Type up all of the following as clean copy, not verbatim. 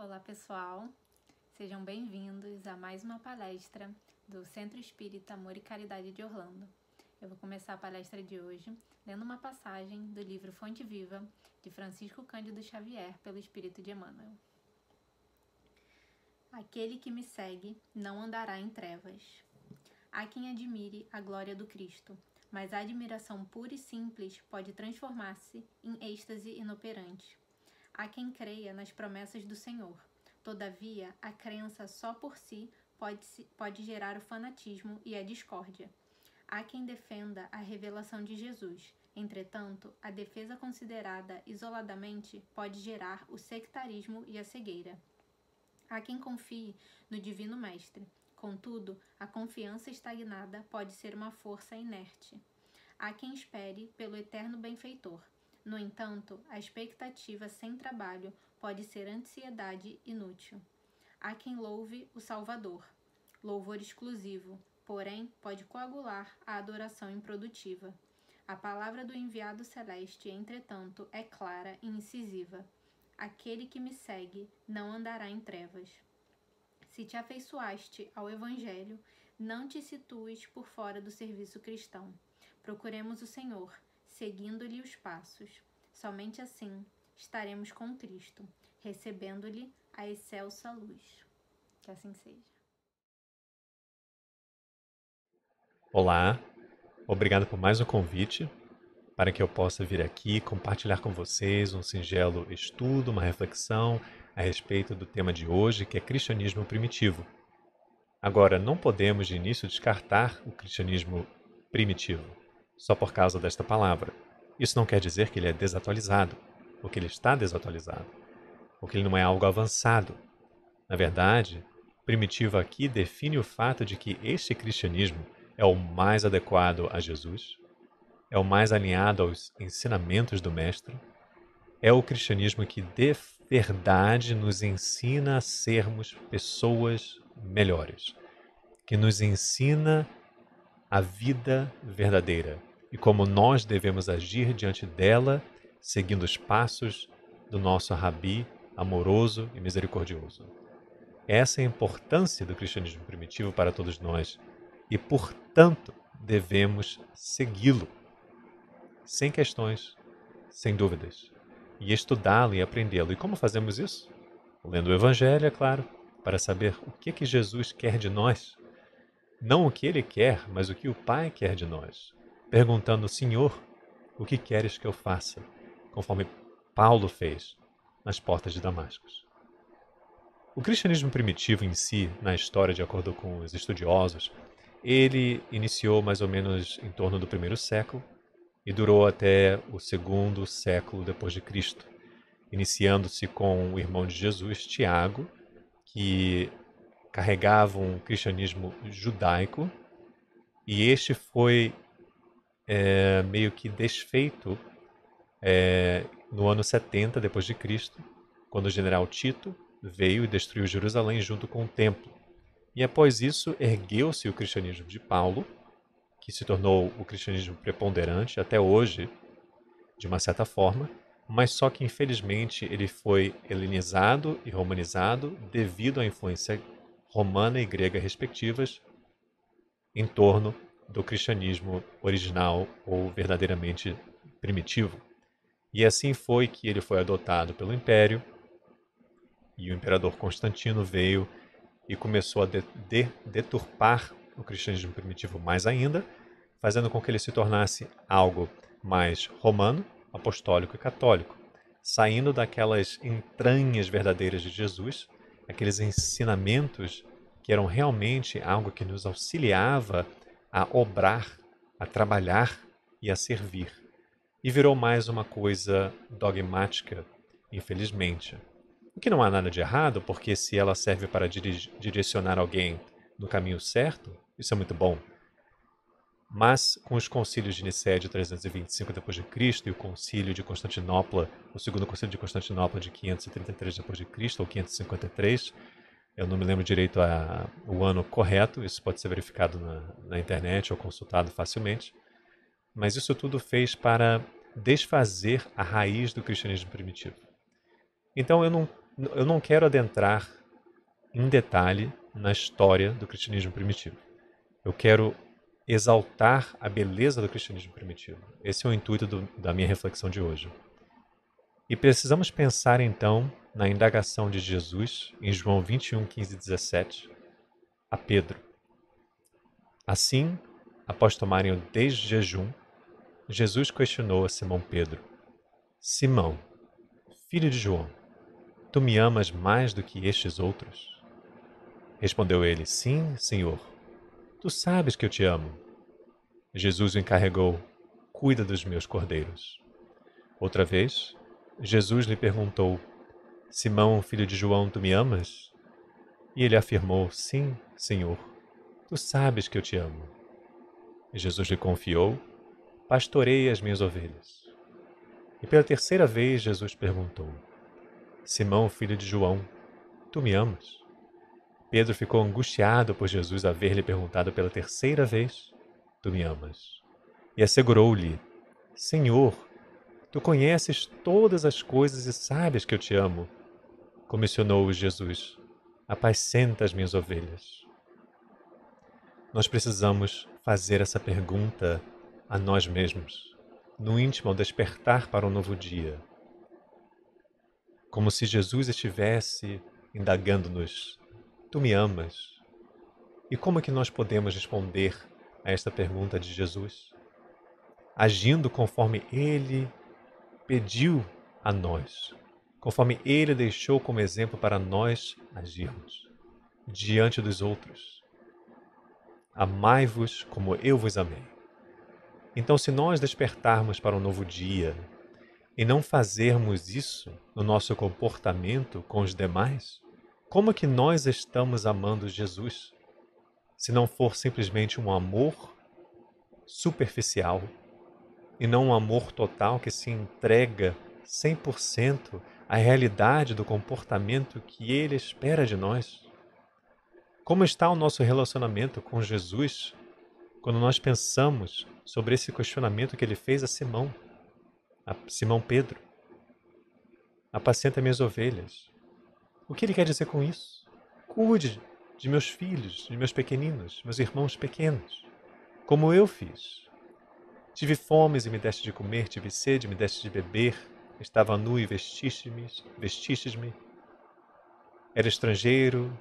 Olá pessoal, sejam bem-vindos a mais uma palestra do Centro Espírita Amor e Caridade de Orlando. Eu vou começar a palestra de hoje lendo uma passagem do livro Fonte Viva, de Francisco Cândido Xavier, pelo Espírito de Emmanuel. Aquele que me segue não andará em trevas. Há quem admire a glória do Cristo, mas a admiração pura e simples pode transformar-se em êxtase inoperante. Há quem creia nas promessas do Senhor. Todavia, a crença só por si pode gerar o fanatismo e a discórdia. Há quem defenda a revelação de Jesus. Entretanto, a defesa considerada isoladamente pode gerar o sectarismo e a cegueira. Há quem confie no Divino Mestre. Contudo, a confiança estagnada pode ser uma força inerte. Há quem espere pelo eterno benfeitor. No entanto, a expectativa sem trabalho pode ser ansiedade inútil. Há quem louve o Salvador, louvor exclusivo, porém pode coagular a adoração improdutiva. A palavra do enviado celeste, entretanto, é clara e incisiva. Aquele que me segue não andará em trevas. Se te afeiçoaste ao Evangelho, não te situes por fora do serviço cristão. Procuremos o Senhor, seguindo-lhe os passos. Somente assim estaremos com Cristo, recebendo-lhe a excelsa luz. Que assim seja. Olá, obrigado por mais um convite para que eu possa vir aqui compartilhar com vocês um singelo estudo, uma reflexão a respeito do tema de hoje, que é cristianismo primitivo. Agora, não podemos de início descartar o cristianismo primitivo, só por causa desta palavra. Isso não quer dizer que ele é desatualizado, ou que ele está desatualizado, ou que ele não é algo avançado. Na verdade, primitivo aqui define o fato de que este cristianismo é o mais adequado a Jesus, é o mais alinhado aos ensinamentos do Mestre, é o cristianismo que de verdade nos ensina a sermos pessoas melhores, que nos ensina a vida verdadeira e como nós devemos agir diante dela, seguindo os passos do nosso Rabi amoroso e misericordioso. Essa é a importância do cristianismo primitivo para todos nós e, portanto, devemos segui-lo, sem questões, sem dúvidas, e estudá-lo e aprendê-lo. E como fazemos isso? Lendo o Evangelho, é claro, para saber o que Jesus quer de nós. Não o que ele quer, mas o que o Pai quer de nós. Perguntando, Senhor, o que queres que eu faça? Conforme Paulo fez nas portas de Damasco. O cristianismo primitivo em si, na história, de acordo com os estudiosos, ele iniciou mais ou menos em torno do primeiro século e durou até o segundo século depois de Cristo, iniciando-se com o irmão de Jesus, Tiago, que carregava um cristianismo judaico, e este foi meio que desfeito no ano 70 depois de Cristo, quando o general Tito veio e destruiu Jerusalém junto com o templo. E após isso, ergueu-se o cristianismo de Paulo, que se tornou o cristianismo preponderante até hoje, de uma certa forma, mas só que infelizmente ele foi helenizado e romanizado devido à influência romana e grega respectivas em torno do cristianismo original ou verdadeiramente primitivo. E assim foi que ele foi adotado pelo Império, e o imperador Constantino veio e começou a deturpar o cristianismo primitivo mais ainda, fazendo com que ele se tornasse algo mais romano, apostólico e católico, saindo daquelas entranhas verdadeiras de Jesus, aqueles ensinamentos que eram realmente algo que nos auxiliava a obrar, a trabalhar e a servir. E virou mais uma coisa dogmática, infelizmente. O que não há nada de errado, porque se ela serve para direcionar alguém no caminho certo, isso é muito bom. Mas com os concílios de Nicéia de 325 d.C. e o concílio de Constantinopla, o segundo concílio de Constantinopla de 533 d.C. ou 553, eu não me lembro direito o ano correto, isso pode ser verificado na internet ou consultado facilmente, mas isso tudo fez para desfazer a raiz do cristianismo primitivo. Então eu eu não quero adentrar em detalhe na história do cristianismo primitivo. Eu quero exaltar a beleza do cristianismo primitivo. Esse é o intuito da minha reflexão de hoje. E precisamos pensar então na indagação de Jesus em João 21, 15 e 17 a Pedro. Assim, após tomarem o desjejum, Jesus questionou a Simão Pedro: Simão, filho de João, tu me amas mais do que estes outros? Respondeu ele: Sim, Senhor, tu sabes que eu te amo. Jesus o encarregou: Cuida dos meus cordeiros. Outra vez, Jesus lhe perguntou: Simão, filho de João, tu me amas? E ele afirmou: Sim, Senhor, tu sabes que eu te amo. E Jesus lhe confiou: Pastoreia as minhas ovelhas. E pela terceira vez Jesus perguntou: Simão, filho de João, tu me amas? Pedro ficou angustiado por Jesus haver lhe perguntado pela terceira vez: Tu me amas? E assegurou-lhe: Senhor, tu conheces todas as coisas e sabes que eu te amo. Comissionou-o Jesus: Apacenta as minhas ovelhas. Nós precisamos fazer essa pergunta a nós mesmos, no íntimo, ao despertar para um novo dia. Como se Jesus estivesse indagando-nos: Tu me amas? E como é que nós podemos responder a esta pergunta de Jesus? Agindo conforme Ele pediu a nós, conforme Ele deixou como exemplo para nós agirmos diante dos outros. Amai-vos como eu vos amei. Então, se nós despertarmos para um novo dia e não fazermos isso no nosso comportamento com os demais, como que nós estamos amando Jesus, se não for simplesmente um amor superficial e não um amor total que se entrega 100% à realidade do comportamento que Ele espera de nós? Como está o nosso relacionamento com Jesus quando nós pensamos sobre esse questionamento que Ele fez a Simão Pedro? Apacenta minhas ovelhas. O que Ele quer dizer com isso? Cuide de meus filhos, de meus pequeninos, meus irmãos pequenos, como eu fiz. Tive fome e me deste de comer, tive sede e me deste de beber, estava nu e vestistes-me, era estrangeiro,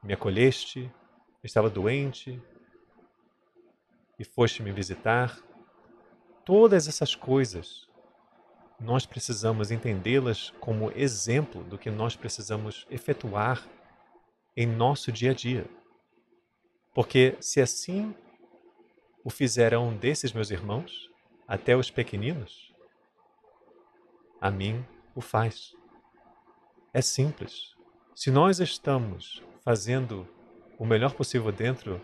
me acolheste, estava doente e foste me visitar. Todas essas coisas, nós precisamos entendê-las como exemplo do que nós precisamos efetuar em nosso dia a dia. Porque se assim o fizeram desses meus irmãos, até os pequeninos, a mim o faz. É simples. Se nós estamos fazendo o melhor possível dentro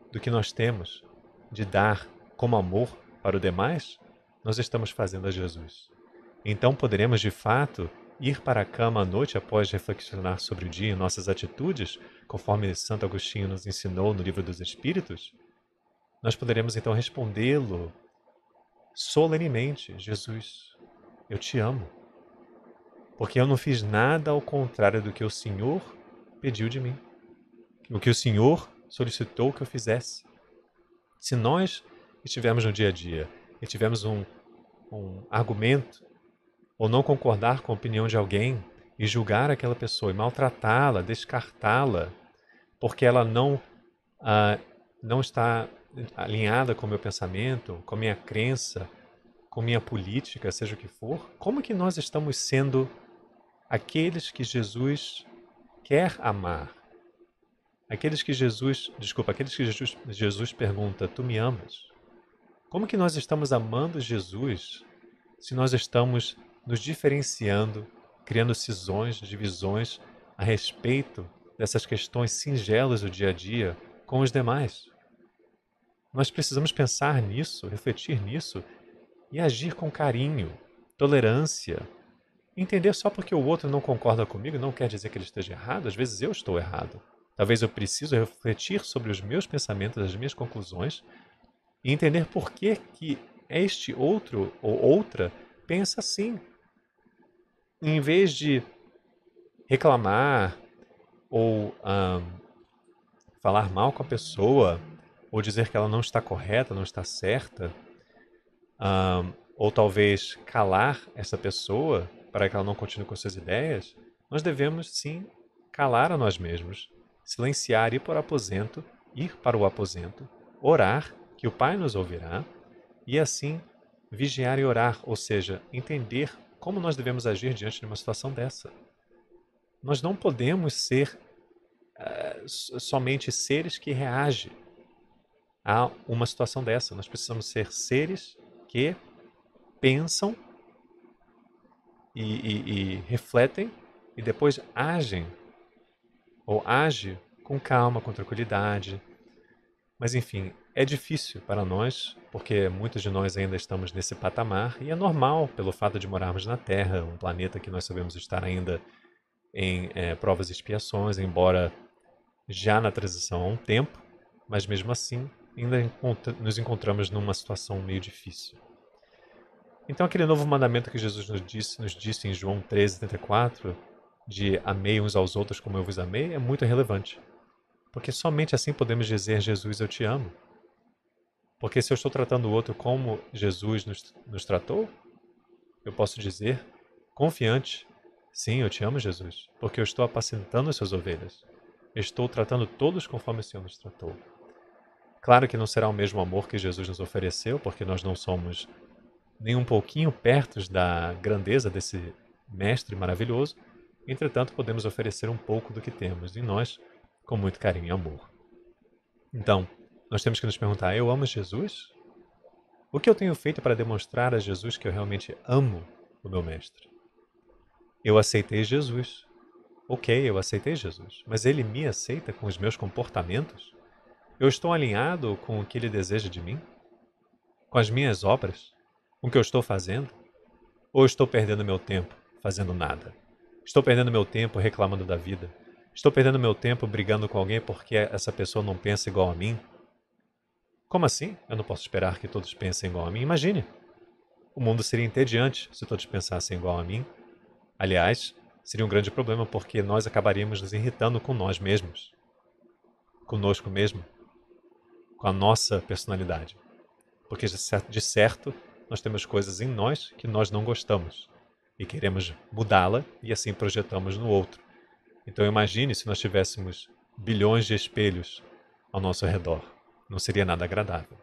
do que nós temos, de dar como amor para o demais, nós estamos fazendo a Jesus. Então poderemos, de fato, ir para a cama à noite após reflexionar sobre o dia e nossas atitudes, conforme Santo Agostinho nos ensinou no Livro dos Espíritos. Nós poderemos então respondê-lo solenemente: Jesus, eu te amo, porque eu não fiz nada ao contrário do que o Senhor pediu de mim, o que o Senhor solicitou que eu fizesse. Se nós estivermos no dia a dia e tivermos um argumento, ou não concordar com a opinião de alguém e julgar aquela pessoa e maltratá-la, descartá-la, porque ela não está alinhada com o meu pensamento, com a minha crença, com a minha política, seja o que for, como que nós estamos sendo aqueles que Jesus quer amar? Aqueles que Jesus pergunta: Tu me amas? Como que nós estamos amando Jesus se nós estamos nos diferenciando, criando cisões, divisões a respeito dessas questões singelas do dia a dia com os demais? Nós precisamos pensar nisso, refletir nisso e agir com carinho, tolerância. Entender só porque o outro não concorda comigo não quer dizer que ele esteja errado. Às vezes eu estou errado. Talvez eu precise refletir sobre os meus pensamentos, as minhas conclusões e entender por que este outro ou outra pensa assim. Em vez de reclamar ou falar mal com a pessoa, ou dizer que ela não está correta, não está certa, ou talvez calar essa pessoa para que ela não continue com suas ideias, nós devemos sim calar a nós mesmos, silenciar, ir para o aposento, orar, que o Pai nos ouvirá, e assim vigiar e orar, ou seja, entender como nós devemos agir diante de uma situação dessa. Nós não podemos ser somente seres que reagem a uma situação dessa. Nós precisamos ser seres que pensam e refletem e depois agem, ou age com calma, com tranquilidade. Mas enfim, é difícil para nós, porque muitos de nós ainda estamos nesse patamar, e é normal pelo fato de morarmos na Terra, um planeta que nós sabemos estar ainda em provas e expiações, embora já na transição há um tempo, mas mesmo assim ainda nos encontramos numa situação meio difícil. Então aquele novo mandamento que Jesus nos disse em João 13:34, de amei uns aos outros como eu vos amei, é muito relevante. Porque somente assim podemos dizer, Jesus, eu te amo. Porque se eu estou tratando o outro como Jesus nos tratou, eu posso dizer, confiante, sim, eu te amo, Jesus, porque eu estou apacentando as suas ovelhas. Eu estou tratando todos conforme o Senhor nos tratou. Claro que não será o mesmo amor que Jesus nos ofereceu, porque nós não somos nem um pouquinho perto da grandeza desse mestre maravilhoso. Entretanto, podemos oferecer um pouco do que temos em nós, com muito carinho e amor. Então, nós temos que nos perguntar, eu amo Jesus? O que eu tenho feito para demonstrar a Jesus que eu realmente amo o meu mestre? Eu aceitei Jesus. Ok, eu aceitei Jesus. Mas ele me aceita com os meus comportamentos? Eu estou alinhado com o que ele deseja de mim? Com as minhas obras? Com o que eu estou fazendo? Ou estou perdendo meu tempo fazendo nada? Estou perdendo meu tempo reclamando da vida? Estou perdendo meu tempo brigando com alguém porque essa pessoa não pensa igual a mim? Como assim? Eu não posso esperar que todos pensem igual a mim? Imagine! O mundo seria entediante se todos pensassem igual a mim. Aliás, seria um grande problema porque nós acabaríamos nos irritando com nós mesmos. Conosco mesmo. Com a nossa personalidade. Porque de certo, nós temos coisas em nós que nós não gostamos. E queremos mudá-la e assim projetamos no outro. Então imagine se nós tivéssemos bilhões de espelhos ao nosso redor. Não seria nada agradável.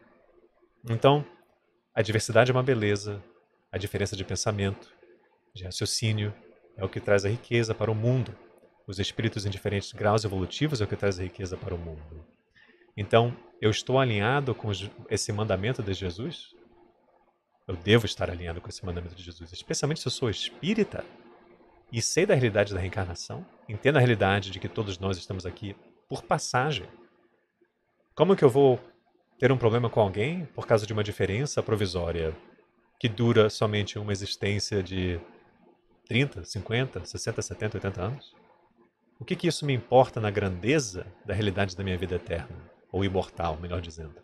Então, a diversidade é uma beleza, a diferença de pensamento, de raciocínio, é o que traz a riqueza para o mundo. Os espíritos em diferentes graus evolutivos é o que traz a riqueza para o mundo. Então, eu estou alinhado com esse mandamento de Jesus? Eu devo estar alinhado com esse mandamento de Jesus, especialmente se eu sou espírita e sei da realidade da reencarnação, entendo a realidade de que todos nós estamos aqui por passagem. Como que eu vou ter um problema com alguém por causa de uma diferença provisória que dura somente uma existência de 30, 50, 60, 70, 80 anos? O que isso me importa na grandeza da realidade da minha vida eterna? Ou imortal, melhor dizendo.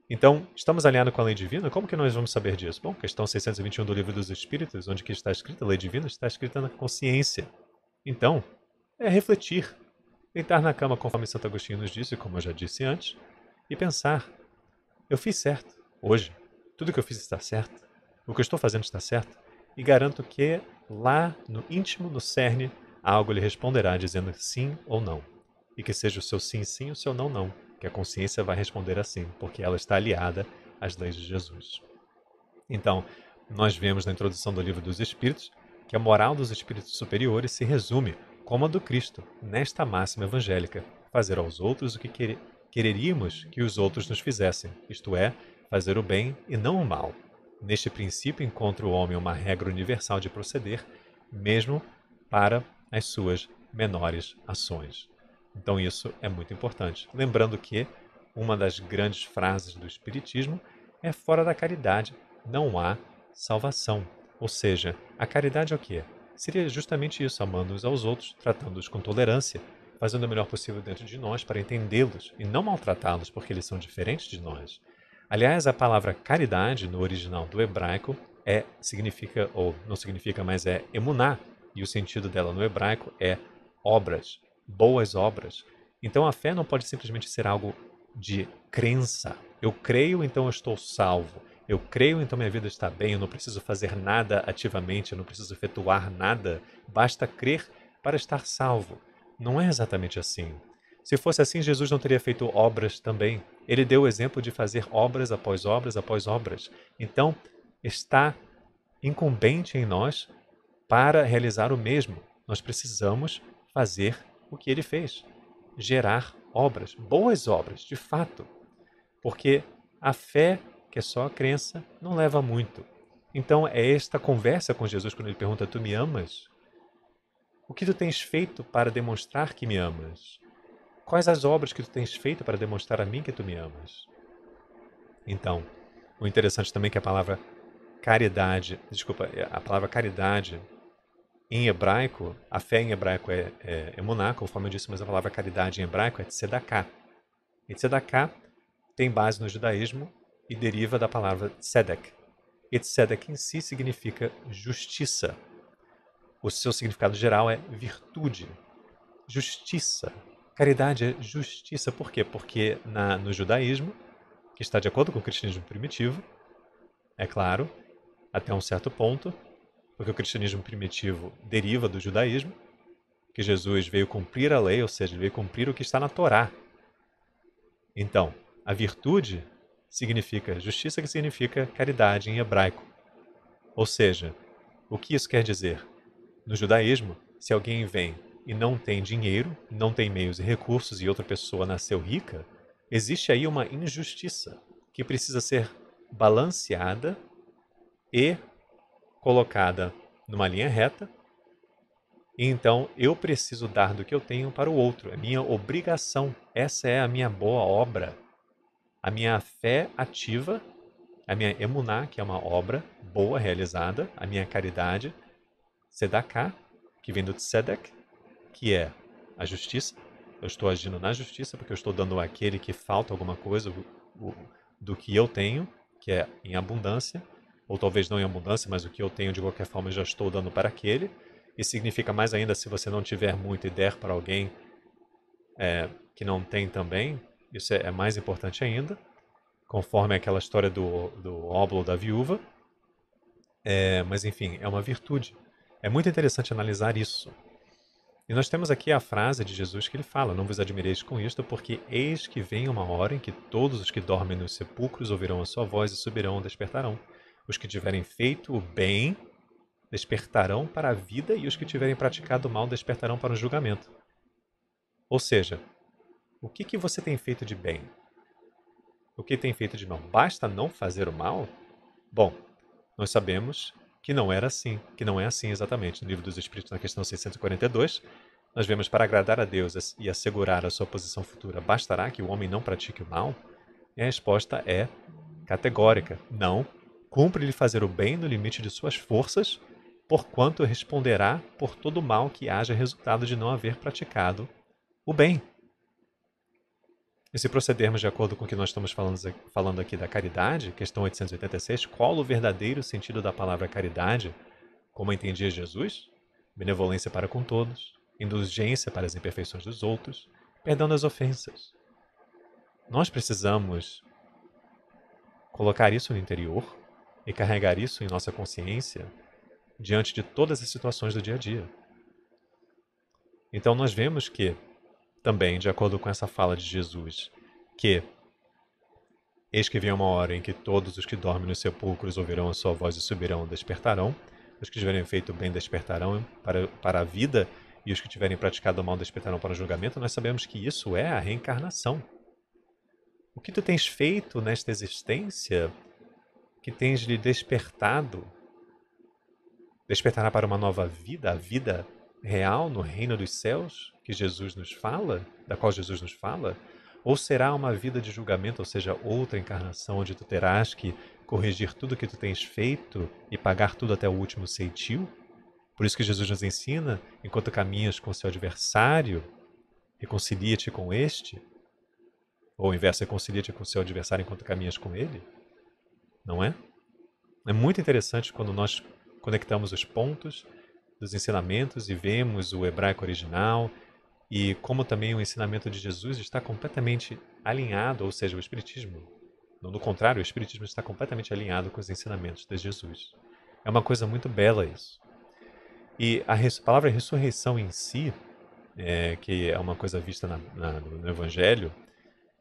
Então, estamos alinhados com a lei divina? Como que nós vamos saber disso? Bom, questão 621 do Livro dos Espíritos, onde que está escrita a lei divina, está escrita na consciência. Então, é refletir, deitar na cama conforme Santo Agostinho nos disse, como eu já disse antes, e pensar, eu fiz certo, hoje, tudo que eu fiz está certo, o que eu estou fazendo está certo, e garanto que lá no íntimo, no cerne, algo lhe responderá dizendo sim ou não. E que seja o seu sim, sim, e o seu não, não. Que a consciência vai responder assim, porque ela está aliada às leis de Jesus. Então, nós vemos na introdução do Livro dos Espíritos que a moral dos espíritos superiores se resume, como a do Cristo, nesta máxima evangélica, fazer aos outros o que quereríamos que os outros nos fizessem, isto é, fazer o bem e não o mal. Neste princípio encontra o homem uma regra universal de proceder, mesmo para as suas menores ações. Então isso é muito importante. Lembrando que uma das grandes frases do Espiritismo é fora da caridade não há salvação. Ou seja, a caridade é o quê? Seria justamente isso, amando uns aos outros, tratando-os com tolerância, fazendo o melhor possível dentro de nós para entendê-los e não maltratá-los porque eles são diferentes de nós. Aliás, a palavra caridade, no original do hebraico, significa, ou não significa, mas é emuná, e o sentido dela no hebraico é obras, boas obras. Então a fé não pode simplesmente ser algo de crença. Eu creio, então eu estou salvo. Eu creio, então minha vida está bem, eu não preciso fazer nada ativamente, eu não preciso efetuar nada, basta crer para estar salvo. Não é exatamente assim. Se fosse assim, Jesus não teria feito obras também. Ele deu o exemplo de fazer obras após obras após obras. Então, está incumbente em nós para realizar o mesmo. Nós precisamos fazer o que ele fez. Gerar obras, boas obras, de fato. Porque a fé, que é só a crença, não leva muito. Então, é esta conversa com Jesus, quando ele pergunta: tu me amas? O que tu tens feito para demonstrar que me amas? Quais as obras que tu tens feito para demonstrar a mim que tu me amas? Então, o interessante também é que a palavra caridade em hebraico, a fé em hebraico é emuná, conforme eu disse, mas a palavra caridade em hebraico é tzedaká. E tzedaká tem base no judaísmo e deriva da palavra tzedek. E tzedek em si significa justiça. O seu significado geral é virtude, justiça. Caridade é justiça. Por quê? Porque no judaísmo, que está de acordo com o cristianismo primitivo, é claro, até um certo ponto, porque o cristianismo primitivo deriva do judaísmo, que Jesus veio cumprir a lei, ou seja, veio cumprir o que está na Torá. Então, a virtude significa justiça, que significa caridade em hebraico. Ou seja, o que isso quer dizer? No judaísmo, se alguém vem e não tem dinheiro, não tem meios e recursos e outra pessoa nasceu rica, existe aí uma injustiça que precisa ser balanceada e colocada numa linha reta. E então eu preciso dar do que eu tenho para o outro. É minha obrigação. Essa é a minha boa obra. A minha fé ativa, a minha emuná, que é uma obra boa realizada, a minha caridade, tzedakah, que vem do tzedek, que é a justiça. Eu estou agindo na justiça porque eu estou dando àquele que falta alguma coisa do que eu tenho, que é em abundância, ou talvez não em abundância, mas o que eu tenho de qualquer forma eu já estou dando para aquele. E significa mais ainda se você não tiver muito e der para alguém que não tem também, isso é mais importante ainda, conforme aquela história do óbolo da viúva. Mas enfim, é uma virtude. É muito interessante analisar isso. E nós temos aqui a frase de Jesus que ele fala: não vos admireis com isto, porque eis que vem uma hora em que todos os que dormem nos sepulcros ouvirão a sua voz e subirão e despertarão. Os que tiverem feito o bem despertarão para a vida, e os que tiverem praticado o mal despertarão para o julgamento. Ou seja, o que você tem feito de bem? O que tem feito de mal? Basta não fazer o mal? Bom, nós sabemos que não era assim, que não é assim exatamente. No Livro dos Espíritos, na questão 642, nós vemos: para agradar a Deus e assegurar a sua posição futura, bastará que o homem não pratique o mal? E a resposta é categórica: não. Cumpre-lhe fazer o bem no limite de suas forças, porquanto responderá por todo o mal que haja resultado de não haver praticado o bem. E se procedermos de acordo com o que nós estamos falando aqui da caridade, questão 886, qual o verdadeiro sentido da palavra caridade, como entendia Jesus? Benevolência para com todos, indulgência para as imperfeições dos outros, perdão das ofensas. Nós precisamos colocar isso no interior e carregar isso em nossa consciência diante de todas as situações do dia a dia. Então nós vemos que, também, de acordo com essa fala de Jesus, que eis que vem uma hora em que todos os que dormem nos sepulcros ouvirão a sua voz e subirão e despertarão, os que tiverem feito o bem despertarão para a vida, e os que tiverem praticado o mal despertarão para o julgamento. Nós sabemos que isso é a reencarnação. O que tu tens feito nesta existência que tens lhe despertado? Despertará para uma nova vida, a vida real no reino dos céus que Jesus nos fala, da qual Jesus nos fala? Ou será uma vida de julgamento, ou seja, outra encarnação onde tu terás que corrigir tudo o que tu tens feito e pagar tudo até o último ceitil? Por isso que Jesus nos ensina: enquanto caminhas com seu adversário, reconcilia-te com este. Ou ao inverso, reconcilia-te com seu adversário enquanto caminhas com ele. Não é? É muito interessante quando nós conectamos os pontos dos ensinamentos e vemos o hebraico original e como também o ensinamento de Jesus está completamente alinhado, ou seja, o Espiritismo. No contrário, o Espiritismo está completamente alinhado com os ensinamentos de Jesus. É uma coisa muito bela isso. E a palavra ressurreição em si, que é uma coisa vista no Evangelho,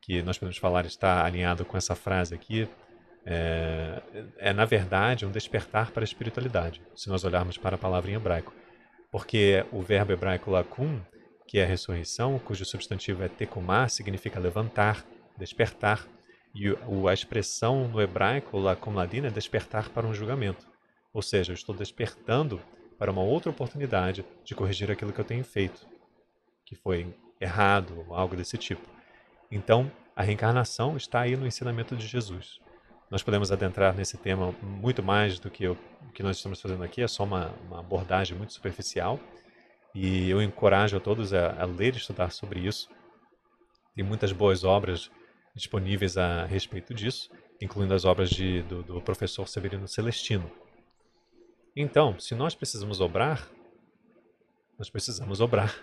que nós podemos falar está alinhado com essa frase aqui, na verdade um despertar para a espiritualidade, se nós olharmos para a palavra em hebraico. Porque o verbo hebraico lakum, que é a ressurreição, cujo substantivo é tekumá, significa levantar, despertar. E a expressão no hebraico lakum ladina é despertar para um julgamento. Ou seja, eu estou despertando para uma outra oportunidade de corrigir aquilo que eu tenho feito, que foi errado, ou algo desse tipo. Então, a reencarnação está aí no ensinamento de Jesus. Nós podemos adentrar nesse tema muito mais do que o que nós estamos fazendo aqui, é só uma abordagem muito superficial. E eu encorajo a todos a ler e estudar sobre isso. Tem muitas boas obras disponíveis a respeito disso, incluindo as obras do professor Severino Celestino. Então, se nós precisamos obrar, nós precisamos obrar.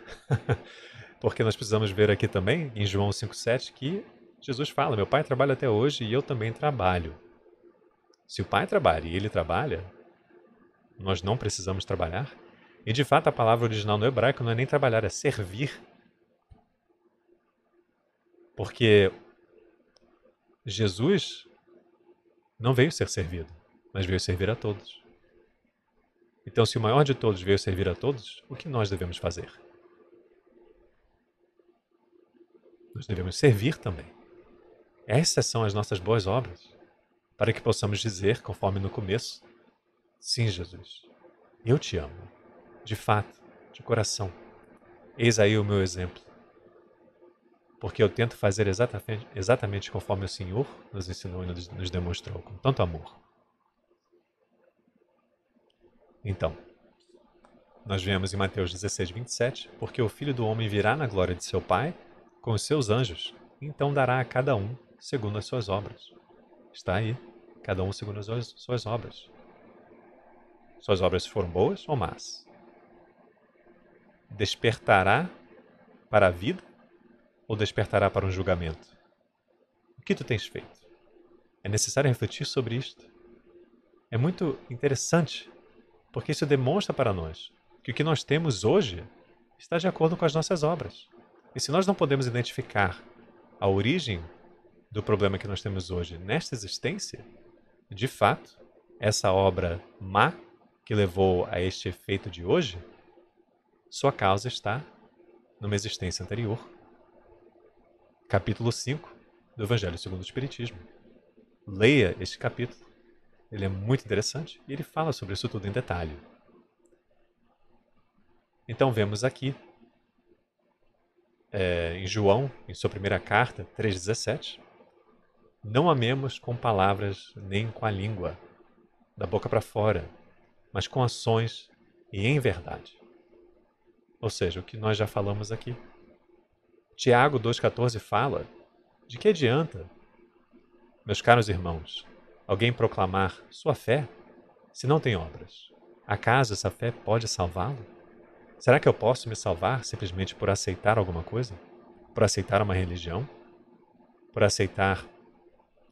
Porque nós precisamos ver aqui também, em João 5,7, que Jesus fala, meu pai trabalha até hoje e eu também trabalho. Se o pai trabalha e ele trabalha, nós não precisamos trabalhar. E de fato a palavra original no hebraico não é nem trabalhar, é servir. Porque Jesus não veio ser servido, mas veio servir a todos. Então, se o maior de todos veio servir a todos, o que nós devemos fazer? Nós devemos servir também. Essas são as nossas boas obras, para que possamos dizer, conforme no começo, sim, Jesus, eu te amo, de fato, de coração. Eis aí o meu exemplo. Porque eu tento fazer exatamente conforme o Senhor nos ensinou e nos demonstrou, com tanto amor. Então, nós vemos em Mateus 16, 27, porque o Filho do Homem virá na glória de seu Pai, com os seus anjos, então dará a cada um segundo as suas obras. Está aí, cada um segundo as suas obras. Suas obras foram boas ou más? Despertará para a vida ou despertará para um julgamento? O que tu tens feito? É necessário refletir sobre isto. É muito interessante, porque isso demonstra para nós que o que nós temos hoje está de acordo com as nossas obras. E se nós não podemos identificar a origem do problema que nós temos hoje nesta existência, de fato, essa obra má que levou a este efeito de hoje, sua causa está numa existência anterior. Capítulo 5 do Evangelho segundo o Espiritismo. Leia este capítulo. Ele é muito interessante e ele fala sobre isso tudo em detalhe. Então vemos aqui, em João, em sua primeira carta, 3,17, não amemos com palavras nem com a língua, da boca para fora, mas com ações e em verdade. Ou seja, o que nós já falamos aqui. Tiago 2,14 fala, de que adianta, meus caros irmãos, alguém proclamar sua fé se não tem obras? Acaso essa fé pode salvá-lo? Será que eu posso me salvar simplesmente por aceitar alguma coisa? Por aceitar uma religião? Por aceitar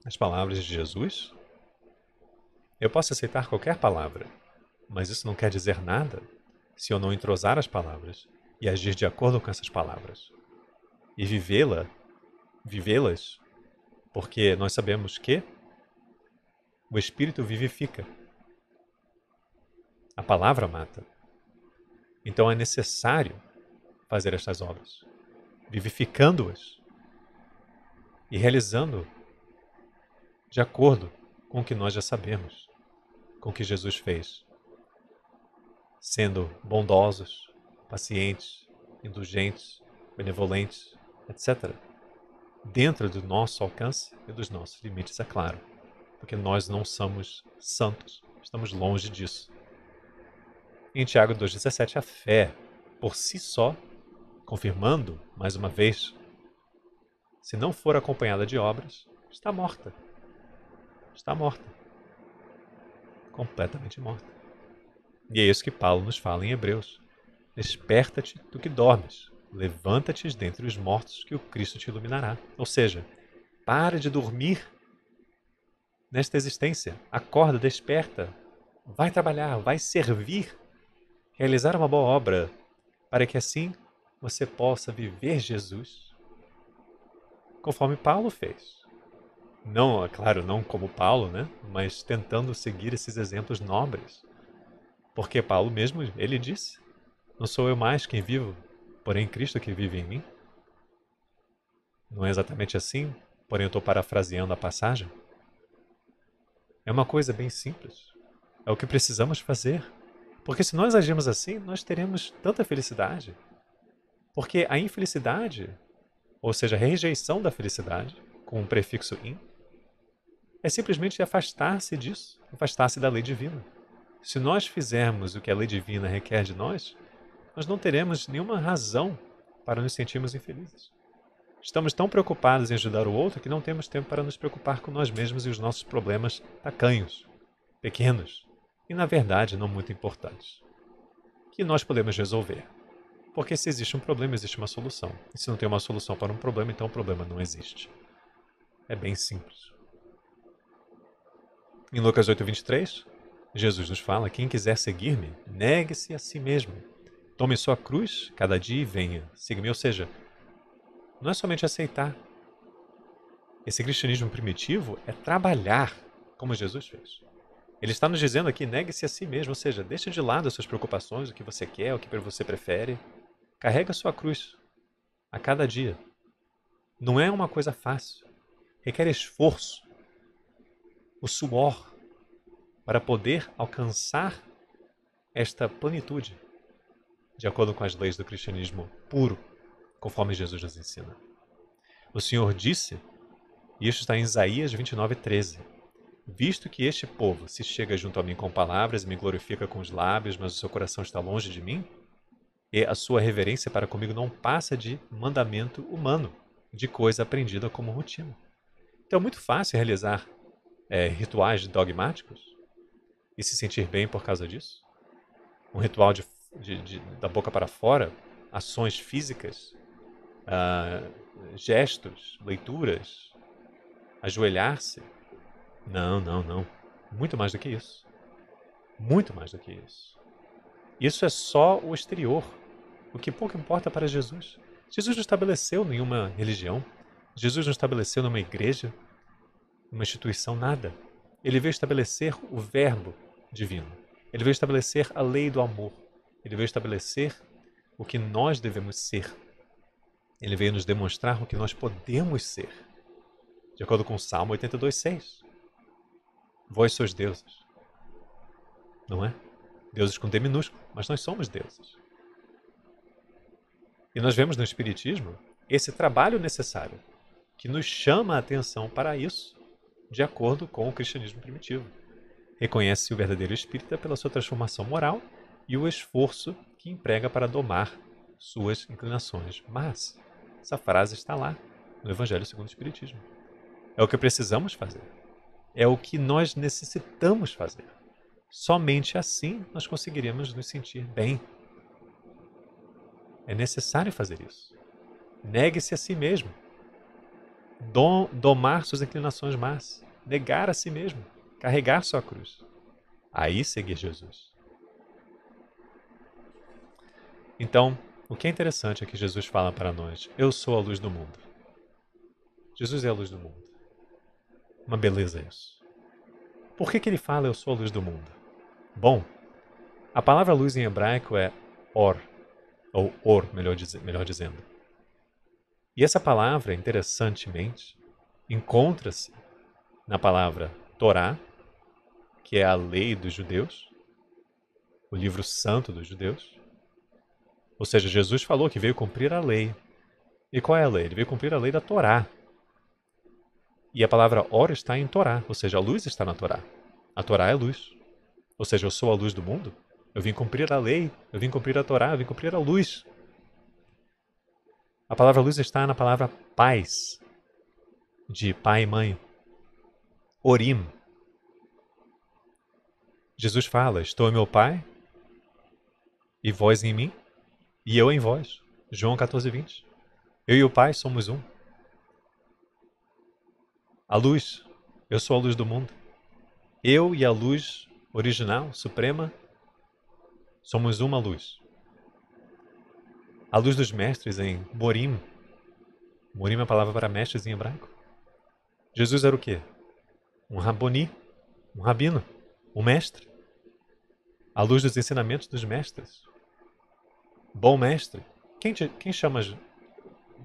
as palavras de Jesus? Eu posso aceitar qualquer palavra, mas isso não quer dizer nada se eu não entrosar as palavras e agir de acordo com essas palavras. E vivê-las, porque nós sabemos que o Espírito vivifica. A palavra mata. Então é necessário fazer estas obras, vivificando-as e realizando de acordo com o que nós já sabemos, com o que Jesus fez, sendo bondosos, pacientes, indulgentes, benevolentes, etc., dentro do nosso alcance e dos nossos limites, é claro, porque nós não somos santos, estamos longe disso. Em Tiago 2,17, a fé, por si só, confirmando, mais uma vez, se não for acompanhada de obras, está morta. Está morta. Completamente morta. E é isso que Paulo nos fala em Hebreus. Desperta-te do que dormes. Levanta-te dentre os mortos que o Cristo te iluminará. Ou seja, para de dormir nesta existência. Acorda, desperta. Vai trabalhar, vai servir, realizar uma boa obra, para que assim você possa viver Jesus conforme Paulo fez. Não, é claro, não como Paulo, né? Mas tentando seguir esses exemplos nobres. Porque Paulo mesmo, ele disse, não sou eu mais quem vivo, porém Cristo que vive em mim. Não é exatamente assim, porém eu estou parafraseando a passagem. É uma coisa bem simples. É o que precisamos fazer. Porque se nós agirmos assim, nós teremos tanta felicidade. Porque a infelicidade, ou seja, a rejeição da felicidade, com o prefixo in, é simplesmente afastar-se disso, afastar-se da lei divina. Se nós fizermos o que a lei divina requer de nós não teremos nenhuma razão para nos sentirmos infelizes. Estamos tão preocupados em ajudar o outro que não temos tempo para nos preocupar com nós mesmos e os nossos problemas tacanhos, pequenos e, na verdade, não muito importantes, que nós podemos resolver. Porque se existe um problema, existe uma solução. E se não tem uma solução para um problema, então o problema não existe. É bem simples. Em Lucas 8:23, Jesus nos fala: quem quiser seguir-me, negue-se a si mesmo. Tome sua cruz cada dia e venha. Siga-me. Ou seja, não é somente aceitar. Esse cristianismo primitivo é trabalhar, como Jesus fez. Ele está nos dizendo aqui, negue-se a si mesmo. Ou seja, deixe de lado as suas preocupações, o que você quer, o que você prefere. Carrega a sua cruz a cada dia. Não é uma coisa fácil. Requer esforço. O suor para poder alcançar esta plenitude, de acordo com as leis do cristianismo puro, conforme Jesus nos ensina. O Senhor disse, e isto está em Isaías 29:13, visto que este povo se chega junto a mim com palavras e me glorifica com os lábios, mas o seu coração está longe de mim, e a sua reverência para comigo não passa de mandamento humano, de coisa aprendida como rotina. Então é muito fácil realizar rituais dogmáticos e se sentir bem por causa disso. Um ritual da boca para fora, ações físicas, gestos, leituras, ajoelhar-se. Não, não, não. Muito mais do que isso. Muito mais do que isso. Isso é só o exterior. O que pouco importa para Jesus. Jesus não estabeleceu nenhuma religião. Jesus não estabeleceu nenhuma igreja, uma instituição, nada. Ele veio estabelecer o verbo divino. Ele veio estabelecer a lei do amor. Ele veio estabelecer o que nós devemos ser. Ele veio nos demonstrar o que nós podemos ser. De acordo com o Salmo 82:6. Vós sois deuses. Não é? Deuses com D minúsculo, mas nós somos deuses. E nós vemos no Espiritismo esse trabalho necessário, que nos chama a atenção para isso, de acordo com o cristianismo primitivo. Reconhece o verdadeiro espírita pela sua transformação moral e o esforço que emprega para domar suas inclinações. Mas essa frase está lá, no Evangelho segundo o Espiritismo. É o que precisamos fazer. É o que nós necessitamos fazer. Somente assim nós conseguiremos nos sentir bem. É necessário fazer isso. Negue-se a si mesmo. Domar suas inclinações más. Negar a si mesmo. Carregar sua cruz. Aí seguir Jesus. Então, o que é interessante é que Jesus fala para nós: eu sou a luz do mundo. Jesus é a luz do mundo. Uma beleza isso. Por que ele fala eu sou a luz do mundo? Bom, a palavra luz em hebraico é or, ou or, melhor dizendo. E essa palavra, interessantemente, encontra-se na palavra Torá, que é a lei dos judeus, o livro santo dos judeus. Ou seja, Jesus falou que veio cumprir a lei. E qual é a lei? Ele veio cumprir a lei da Torá. E a palavra or está em Torá, ou seja, a luz está na Torá. A Torá é luz. Ou seja, eu sou a luz do mundo. Eu vim cumprir a lei, eu vim cumprir a Torá, eu vim cumprir a luz. A palavra luz está na palavra pais, de pai e mãe. Orim. Jesus fala, estou em meu Pai e vós em mim, e eu em vós. João 14:20. Eu e o Pai somos um. A luz, eu sou a luz do mundo. Eu e a luz original, suprema, somos uma luz. A luz dos mestres em Morim. Morim é a palavra para mestres em hebraico. Jesus era o quê? Um raboni, um rabino, um mestre. A luz dos ensinamentos dos mestres. Bom mestre. Quem chamas?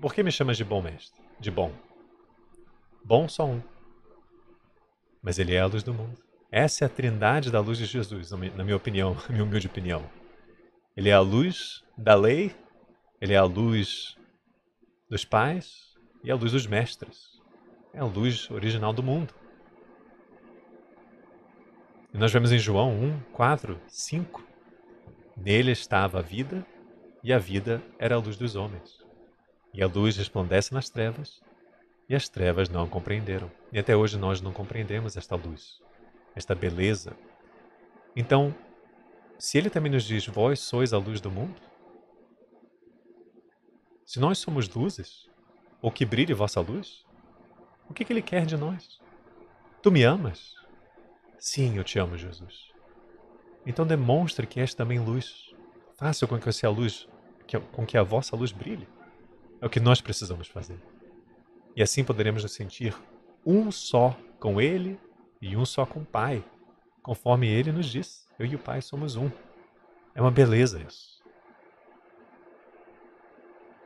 Por que me chamas de bom mestre? De bom? Bom só um. Mas ele é a luz do mundo. Essa é a trindade da luz de Jesus, na minha opinião, na minha humilde opinião. Ele é a luz da lei, ele é a luz dos pais e a luz dos mestres. É a luz original do mundo. E nós vemos em João 1, 4, 5. Nele estava a vida, e a vida era a luz dos homens. E a luz resplandece nas trevas, e as trevas não a compreenderam. E até hoje nós não compreendemos esta luz, esta beleza. Então, se ele também nos diz, vós sois a luz do mundo, se nós somos luzes, ou que brilhe vossa luz, o que ele quer de nós? Tu me amas? Sim, eu te amo, Jesus. Então demonstre que és também luz. Faça com que essa luz, com que a vossa luz brilhe. É o que nós precisamos fazer. E assim poderemos nos sentir um só com Ele e um só com o Pai, conforme Ele nos diz. Eu e o Pai somos um. É uma beleza isso.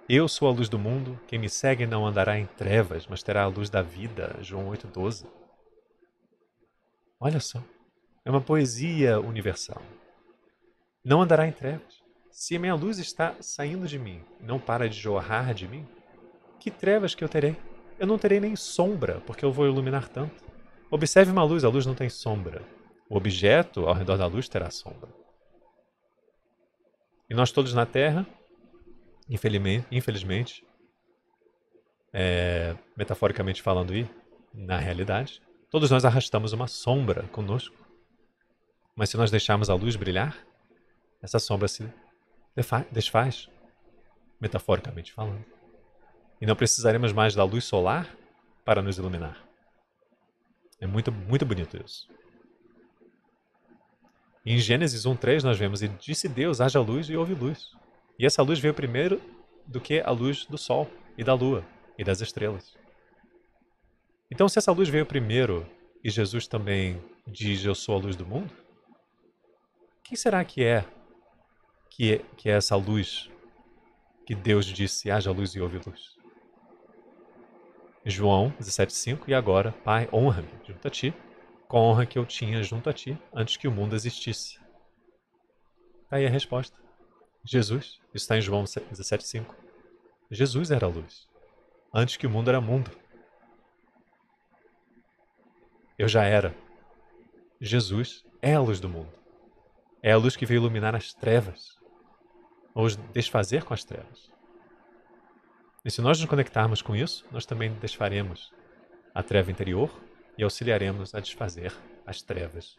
Eu sou a luz do mundo, quem me segue não andará em trevas, mas terá a luz da vida. João 8,12. Olha só, é uma poesia universal. Não andará em trevas. Se a minha luz está saindo de mim, não para de jorrar de mim, que trevas que eu terei? Eu não terei nem sombra, porque eu vou iluminar tanto. Observe uma luz, a luz não tem sombra. O objeto ao redor da luz terá sombra. E nós todos na Terra, infelizmente, metaforicamente falando e na realidade, todos nós arrastamos uma sombra conosco. Mas se nós deixarmos a luz brilhar, essa sombra se desfaz, metaforicamente falando. E não precisaremos mais da luz solar para nos iluminar. É muito, muito bonito isso. E em Gênesis 1:3 nós vemos, e disse Deus, haja luz e houve luz. E essa luz veio primeiro do que a luz do sol e da lua e das estrelas. Então, se essa luz veio primeiro e Jesus também diz, eu sou a luz do mundo, quem será que é essa luz que Deus disse, haja luz e houve luz? João 17,5, e agora, Pai, honra-me junto a ti, com a honra que eu tinha junto a ti antes que o mundo existisse. Está aí a resposta. Jesus, isso está em João 17,5. Jesus era a luz, antes que o mundo era mundo. Eu já era. Jesus é a luz do mundo. É a luz que veio iluminar as trevas, ou desfazer com as trevas. E se nós nos conectarmos com isso, nós também desfaremos a treva interior e auxiliaremos a desfazer as trevas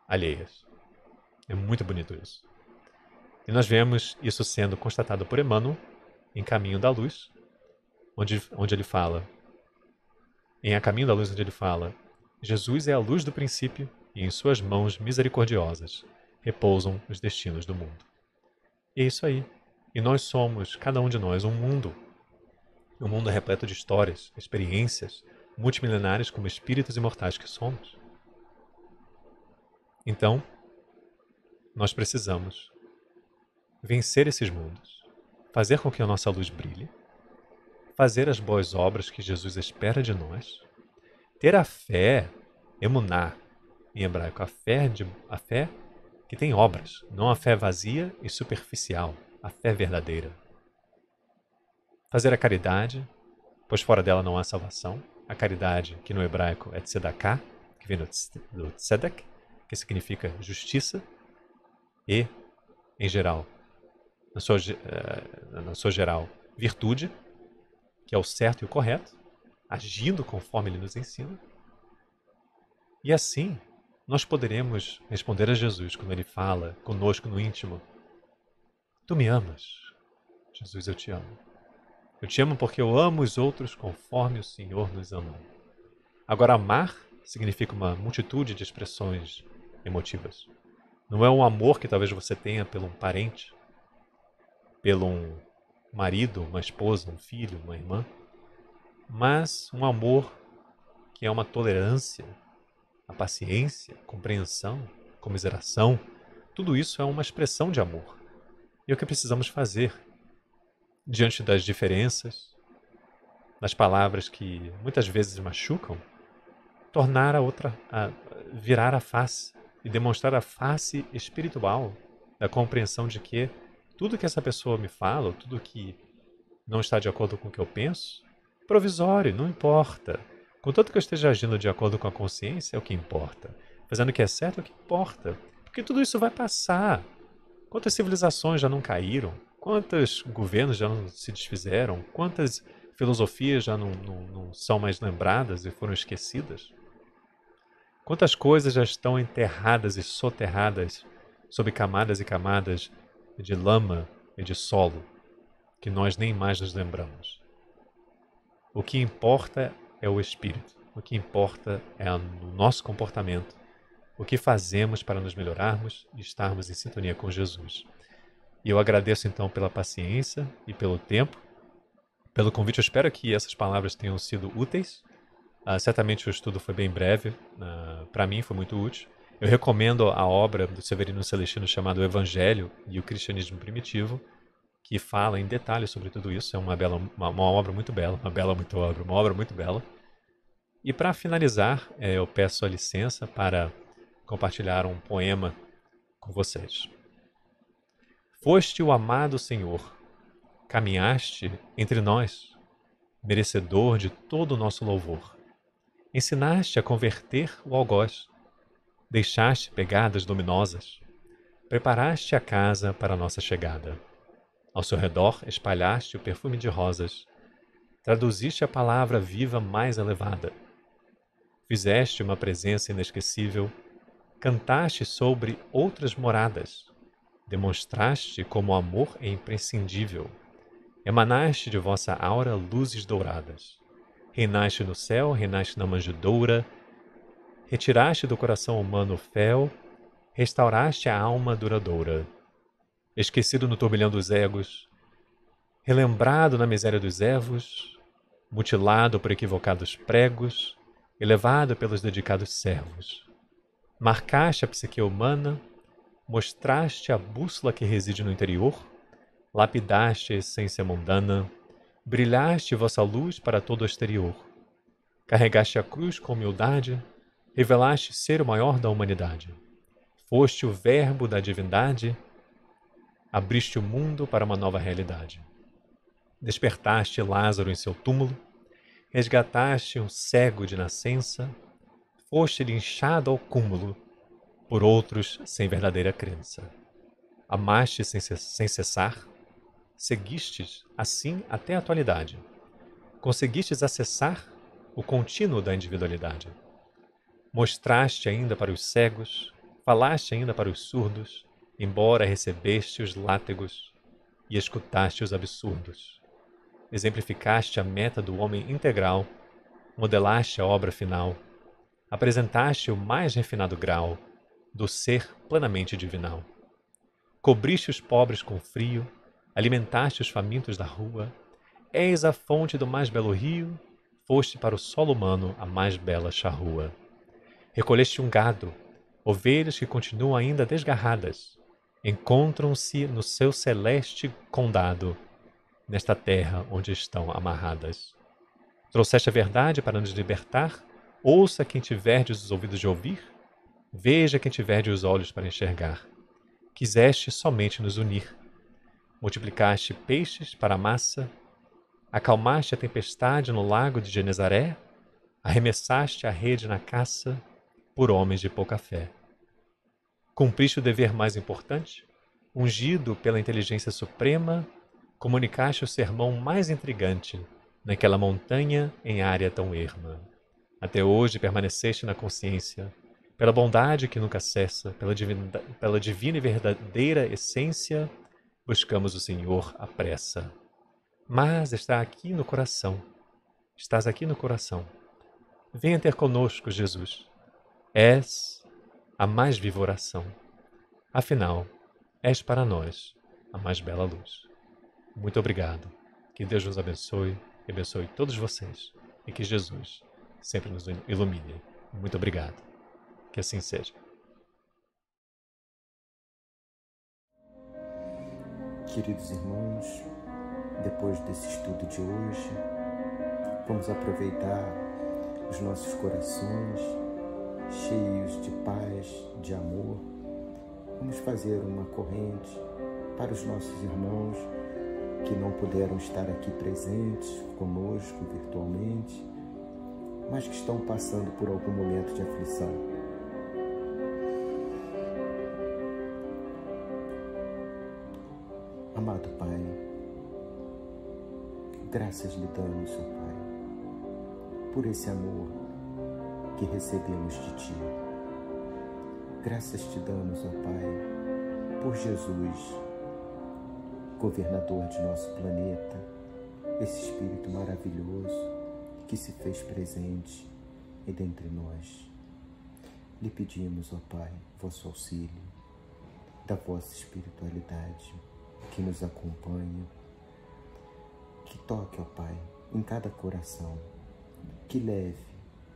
alheias. É muito bonito isso. E nós vemos isso sendo constatado por Emmanuel em Caminho da Luz, onde ele fala, em A Caminho da Luz, onde ele fala, Jesus é a luz do princípio e em suas mãos misericordiosas repousam os destinos do mundo. E é isso aí. E nós somos, cada um de nós, um mundo repleto de histórias, experiências multimilenares como espíritos imortais que somos. Então, nós precisamos vencer esses mundos, fazer com que a nossa luz brilhe, fazer as boas obras que Jesus espera de nós, ter a fé, emuná, em hebraico, a fé que tem obras, não a fé vazia e superficial, a fé verdadeira. Fazer a caridade, pois fora dela não há salvação. A caridade, que no hebraico é tzedakah, que vem do tzedek, que significa justiça, e, em geral, na sua geral, virtude, que é o certo e o correto, agindo conforme ele nos ensina. E assim, nós poderemos responder a Jesus quando Ele fala conosco no íntimo: Tu me amas? Jesus, eu te amo. Eu te amo porque eu amo os outros conforme o Senhor nos amou. Agora, amar significa uma multitude de expressões emotivas. Não é um amor que talvez você tenha pelo um parente, pelo um marido, uma esposa, um filho, uma irmã, mas um amor que é uma tolerância, a paciência, compreensão, comiseração. Tudo isso é uma expressão de amor. E é o que precisamos fazer diante das diferenças, das palavras que muitas vezes machucam, virar a face e demonstrar a face espiritual da compreensão de que tudo que essa pessoa me fala, ou tudo que não está de acordo com o que eu penso, provisório, não importa. Contanto que eu esteja agindo de acordo com a consciência, é o que importa. Fazendo o que é certo é o que importa. Porque tudo isso vai passar. Quantas civilizações já não caíram? Quantos governos já não se desfizeram? Quantas filosofias já não são mais lembradas e foram esquecidas? Quantas coisas já estão enterradas e soterradas sob camadas e camadas de lama e de solo, que nós nem mais nos lembramos? O que importa é o espírito. O que importa é o nosso comportamento. O que fazemos para nos melhorarmos e estarmos em sintonia com Jesus. E eu agradeço então pela paciência e pelo tempo, pelo convite. Eu espero que essas palavras tenham sido úteis. Certamente o estudo foi bem breve, para mim foi muito útil. Eu recomendo a obra do Severino Celestino chamada O Evangelho e o Cristianismo Primitivo, que fala em detalhes sobre tudo isso. É uma obra muito bela, uma obra muito bela. E para finalizar, eu peço a licença para compartilhar um poema com vocês. Foste o amado Senhor, caminhaste entre nós, merecedor de todo o nosso louvor. Ensinaste a converter o algoz, deixaste pegadas luminosas, preparaste a casa para a nossa chegada. Ao seu redor espalhaste o perfume de rosas, traduziste a palavra viva mais elevada. Fizeste uma presença inesquecível, cantaste sobre outras moradas, demonstraste como o amor é imprescindível, emanaste de vossa aura luzes douradas. Reinaste no céu, reinaste na manjedoura, retiraste do coração humano o fel, restauraste a alma duradoura. Esquecido no turbilhão dos egos, relembrado na miséria dos evos, mutilado por equivocados pregos, elevado pelos dedicados servos. Marcaste a psique humana, mostraste a bússola que reside no interior, lapidaste a essência mundana, brilhaste vossa luz para todo o exterior. Carregaste a cruz com humildade, revelaste ser o maior da humanidade. Foste o verbo da divindade, abriste o mundo para uma nova realidade. Despertaste Lázaro em seu túmulo, resgataste um cego de nascença, foste linchado ao cúmulo por outros sem verdadeira crença. Amaste sem cessar, seguistes assim até a atualidade. Conseguistes acessar o contínuo da individualidade. Mostraste ainda para os cegos, falaste ainda para os surdos, embora recebeste os látegos e escutaste os absurdos. Exemplificaste a meta do homem integral, modelaste a obra final, apresentaste o mais refinado grau do ser plenamente divinal. Cobriste os pobres com frio, alimentaste os famintos da rua, és a fonte do mais belo rio, foste para o solo humano a mais bela charrua. Recolheste um gado, ovelhas que continuam ainda desgarradas, encontram-se no seu celeste condado, nesta terra onde estão amarradas. Trouxeste a verdade para nos libertar, ouça quem tiverdes os ouvidos de ouvir, veja quem tiverdes os olhos para enxergar. Quiseste somente nos unir. Multiplicaste peixes para a massa, acalmaste a tempestade no lago de Genezaré, arremessaste a rede na caça por homens de pouca fé. Cumpriste o dever mais importante, ungido pela inteligência suprema, comunicaste o sermão mais intrigante naquela montanha em área tão erma. Até hoje permaneceste na consciência, pela bondade que nunca cessa, pela divina e verdadeira essência, buscamos o Senhor à pressa. Mas está aqui no coração. Estás aqui no coração. Venha ter conosco, Jesus. És a mais viva oração. Afinal, és para nós a mais bela luz. Muito obrigado. Que Deus nos abençoe e abençoe todos vocês. E que Jesus sempre nos ilumine. Muito obrigado. Que assim seja. Queridos irmãos, depois desse estudo de hoje, vamos aproveitar os nossos corações cheios de paz, de amor. Vamos fazer uma corrente para os nossos irmãos que não puderam estar aqui presentes conosco virtualmente, mas que estão passando por algum momento de aflição. Amado Pai, graças lhe damos, ó Pai, por esse amor que recebemos de Ti. Graças te damos, ó Pai, por Jesus, governador de nosso planeta, esse Espírito maravilhoso que se fez presente e dentre nós. Lhe pedimos, ó Pai, vosso auxílio, da vossa espiritualidade que nos acompanha, que toque, ó Pai, em cada coração, que leve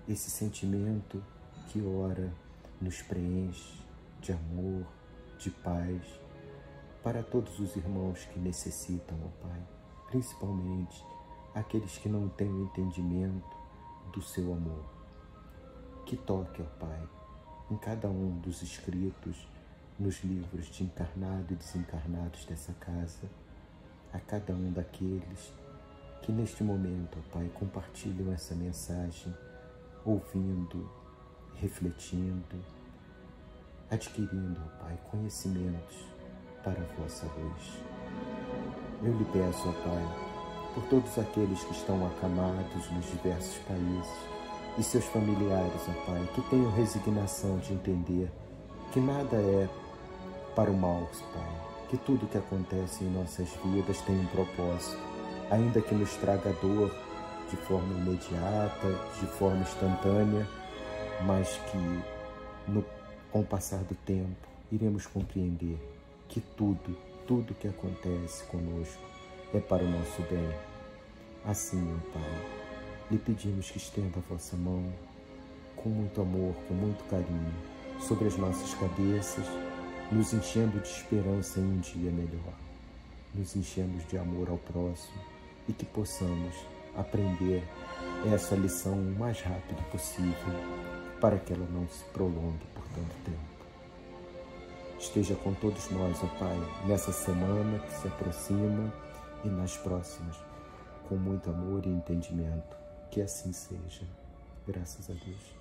esse sentimento que ora nos preenche de amor, de paz, para todos os irmãos que necessitam, ó Pai, principalmente aqueles que não têm o entendimento do seu amor. Que toque, ó Pai, em cada um dos escritos nos livros de encarnado e desencarnados dessa casa, a cada um daqueles que neste momento, ó Pai, compartilham essa mensagem, ouvindo, refletindo, adquirindo, ó Pai, conhecimentos para a vossa luz. Eu lhe peço, ó Pai, por todos aqueles que estão acamados nos diversos países e seus familiares, ó Pai, que tenham resignação de entender que nada é para o mal, Pai, que tudo que acontece em nossas vidas tem um propósito, ainda que nos traga dor de forma imediata, de forma instantânea, mas que com o passar do tempo iremos compreender que tudo que acontece conosco é para o nosso bem. Assim, ó Pai, lhe pedimos que estenda a vossa mão com muito amor, com muito carinho, sobre as nossas cabeças, nos enchendo de esperança em um dia melhor, nos enchendo de amor ao próximo e que possamos aprender essa lição o mais rápido possível para que ela não se prolongue por tanto tempo. Esteja com todos nós, ó Pai, nessa semana que se aproxima e nas próximas, com muito amor e entendimento. Que assim seja. Graças a Deus.